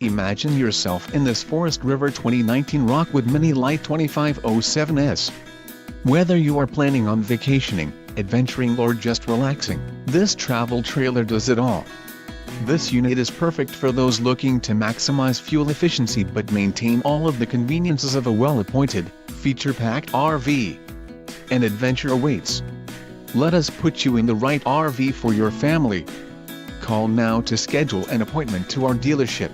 Imagine yourself in this Forest River 2019 Rockwood Mini Lite 2507S. Whether you are planning on vacationing, adventuring or just relaxing, this travel trailer does it all. This unit is perfect for those looking to maximize fuel efficiency but maintain all of the conveniences of a well-appointed, feature-packed RV. An adventure awaits. Let us put you in the right RV for your family. Call now to schedule an appointment to our dealership.